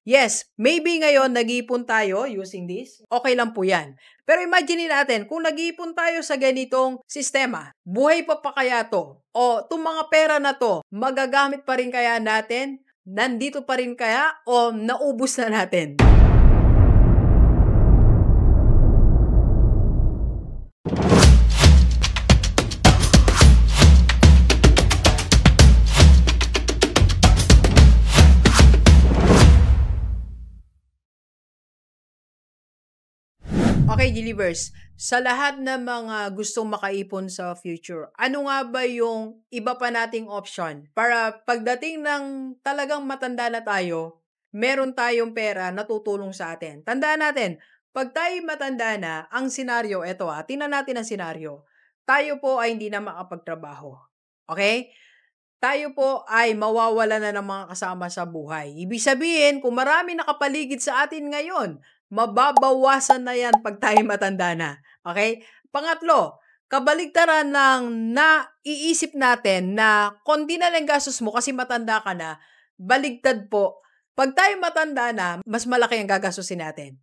Yes, maybe ngayon nag-iipon tayo using this. Okay lang po yan. Pero imagine natin, kung nag-iipon tayo sa ganitong sistema, buhay pa kaya to? O itong mga pera na to, magagamit pa rin kaya natin? Nandito pa rin kaya? O naubos na natin? Okay, Delivers, sa lahat ng mga gustong makaipon sa future, ano nga ba yung iba pa nating option para pagdating ng talagang matanda na tayo, meron tayong pera na tutulong sa atin? Tandaan natin, pag tayo matanda na, ang senaryo, tingnan natin ang senaryo. Tayo po ay hindi na makapagtrabaho. Okay? Tayo po ay mawawala na ng mga kasama sa buhay. Ibig sabihin, kung marami nakapaligid sa atin ngayon, mababawasan na yan pag tayo matanda na. Okay? Pangatlo, kabaligtaran ng naiisip natin na konti na lang gastos mo kasi matanda ka na, baligtad po. Pag tayo matanda na, mas malaki ang gagastusin natin.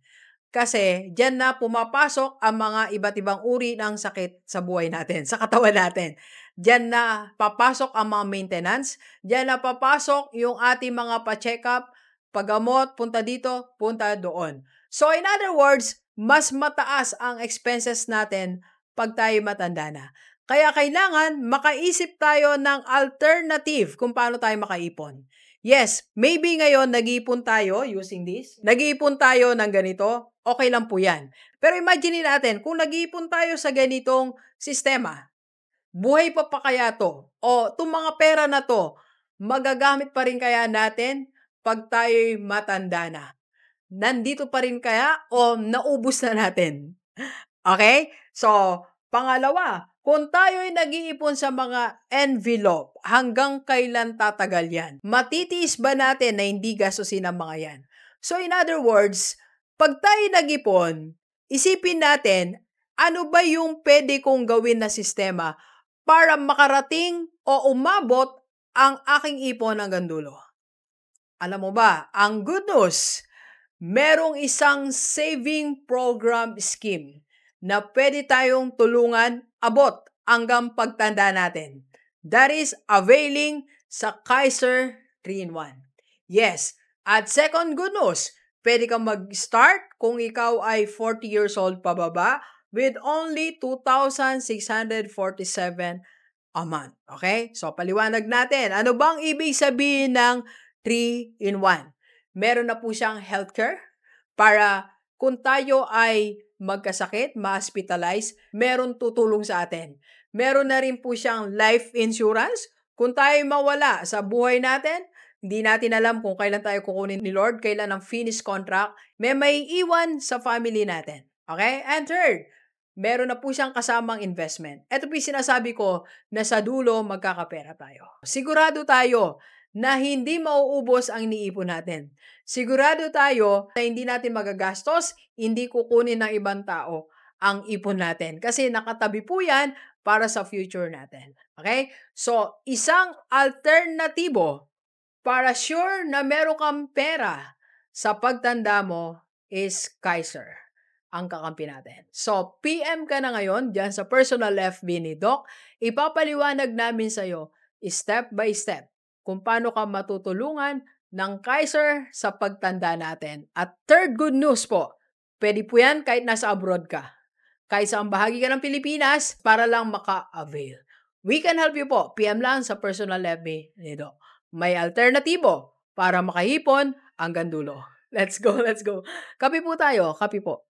Kasi diyan na pumapasok ang mga iba't ibang uri ng sakit sa buhay natin, sa katawan natin. Diyan na papasok ang mga maintenance, diyan na papasok yung ating mga pa-check up, paggamot, punta dito, punta doon. So in other words, mas mataas ang expenses natin pag tayo matanda na. Kaya kailangan makaisip tayo ng alternative kung paano tayo makaipon. Yes, maybe ngayon nag-iipon tayo using this. Nag-iipon tayo ng ganito, okay lang po yan. Pero imagine natin, kung nag-iipon tayo sa ganitong sistema, buhay pa kaya to? O itong mga pera na to, magagamit pa rin kaya natin pag tayo'y matanda na? Nandito pa rin kaya o naubos na natin? Okay? So, pangalawa, kung tayo'y nag-iipon sa mga envelope, hanggang kailan tatagal yan? Matitiis ba natin na hindi gastusin ang mga yan? So, in other words, pag tayo nag-ipon, isipin natin, ano ba yung pwede kong gawin na sistema para makarating o umabot ang aking ipon hanggang dulo? Alam mo ba, ang good news, merong isang saving program scheme na pwede tayong tulungan abot hanggang pagtanda natin. That is availing sa Kaiser 3-in-1. Yes, at second good news, pwede kang mag-start kung ikaw ay 40 years old pababa with only 2,647 a month. Okay? So, paliwanag natin. Ano bang ibig sabihin ng 3-in-1? Meron na po siyang healthcare para kung tayo ay magkasakit, ma-hospitalize, meron tutulong sa atin. Meron na rin po siyang life insurance. Kung tayo mawala sa buhay natin, hindi natin alam kung kailan tayo kukunin ni Lord, kailan ang finish contract, may iwan sa family natin. Okay? And third, meron na po siyang kasamang investment. Ito po yung sinasabi ko na sa dulo magkakapera tayo. Sigurado tayo na hindi mauubos ang iniipon natin. Sigurado tayo na hindi natin magagastos, hindi kukunin ng ibang tao ang ipon natin. Kasi nakatabi po yan para sa future natin. Okay? So, isang alternatibo para sure na meron kang pera sa pagtanda mo is Kaiser, ang kakampi natin. So, PM ka na ngayon dyan sa personal FB ni Doc. Ipapaliwanag namin sa'yo step by step kung paano ka matutulungan ng Kaiser sa pagtanda natin. At third good news po, pwede po yan kahit nasa abroad ka. Kahit saan bahagi ka ng Pilipinas para lang maka-avail. We can help you po. PM lang sa personal FB ni Doc. May alternatibo para makahipon hanggang dulo. Let's go, let's go. Kape po tayo, kape po.